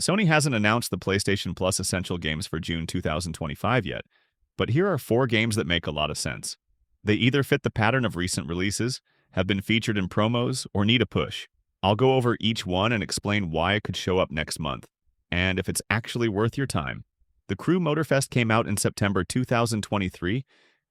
Sony hasn't announced the PlayStation Plus Essential games for June 2025 yet, but here are 4 games that make a lot of sense. They either fit the pattern of recent releases, have been featured in promos, or need a push. I'll go over each one and explain why it could show up next month, and if it's actually worth your time. The Crew Motorfest came out in September 2023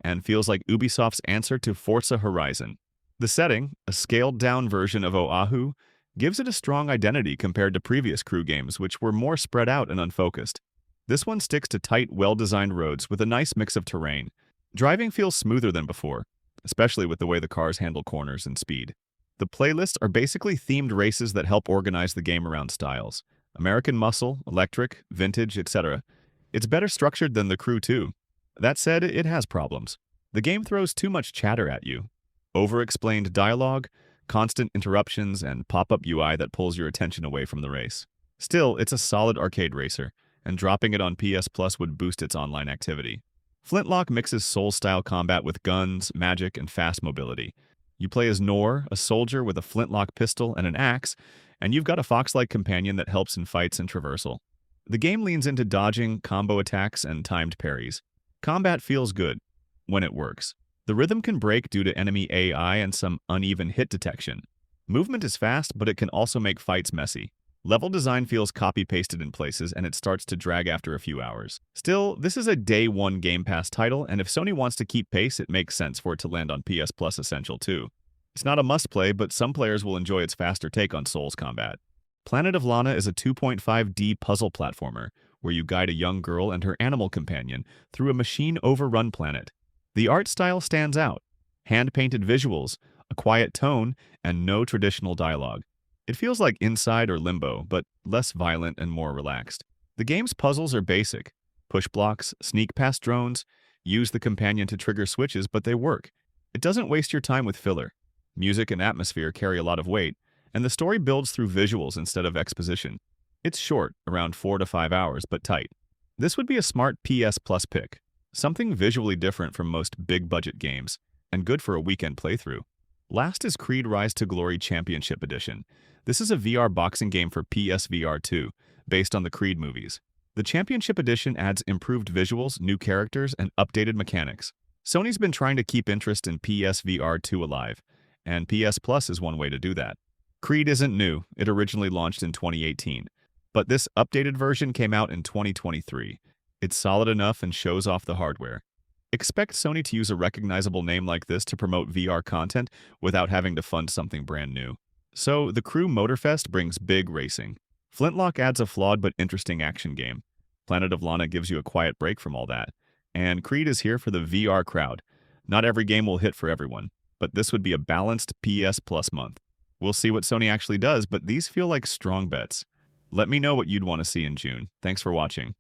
and feels like Ubisoft's answer to Forza Horizon. The setting, a scaled-down version of Oahu, gives it a strong identity compared to previous Crew games, which were more spread out and unfocused. This one sticks to tight, well-designed roads with a nice mix of terrain. Driving feels smoother than before, especially with the way the cars handle corners and speed. The playlists are basically themed races that help organize the game around styles. American muscle, electric, vintage, etc. It's better structured than the Crew 2. That said, it has problems. The game throws too much chatter at you. Over-explained dialogue, constant interruptions, and pop-up UI that pulls your attention away from the race. Still, it's a solid arcade racer, and dropping it on PS Plus would boost its online activity. Flintlock mixes Souls-style combat with guns, magic, and fast mobility. You play as Nor, a soldier with a flintlock pistol and an axe, and you've got a fox-like companion that helps in fights and traversal. The game leans into dodging, combo attacks, and timed parries. Combat feels good when it works. The rhythm can break due to enemy AI and some uneven hit detection. Movement is fast, but it can also make fights messy. Level design feels copy-pasted in places, and it starts to drag after a few hours. Still, this is a Day 1 Game Pass title, and if Sony wants to keep pace, it makes sense for it to land on PS Plus Essential too. It's not a must-play, but some players will enjoy its faster take on Souls combat. Planet of Lana is a 2.5D puzzle platformer, where you guide a young girl and her animal companion through a machine-overrun planet. The art style stands out. Hand-painted visuals, a quiet tone, and no traditional dialogue. It feels like Inside or Limbo, but less violent and more relaxed. The game's puzzles are basic. Push blocks, sneak past drones, use the companion to trigger switches, but they work. It doesn't waste your time with filler. Music and atmosphere carry a lot of weight, and the story builds through visuals instead of exposition. It's short, around 4 to 5 hours, but tight. This would be a smart PS Plus pick. Something visually different from most big-budget games, and good for a weekend playthrough. Last is Creed Rise to Glory Championship Edition. This is a VR boxing game for PSVR 2, based on the Creed movies. The Championship Edition adds improved visuals, new characters, and updated mechanics. Sony's been trying to keep interest in PSVR 2 alive, and PS Plus is one way to do that. Creed isn't new, it originally launched in 2018, but this updated version came out in 2023. It's solid enough and shows off the hardware. Expect Sony to use a recognizable name like this to promote VR content without having to fund something brand new. So, the Crew Motorfest brings big racing. Flintlock adds a flawed but interesting action game. Planet of Lana gives you a quiet break from all that. And Creed is here for the VR crowd. Not every game will hit for everyone, but this would be a balanced PS Plus month. We'll see what Sony actually does, but these feel like strong bets. Let me know what you'd want to see in June. Thanks for watching.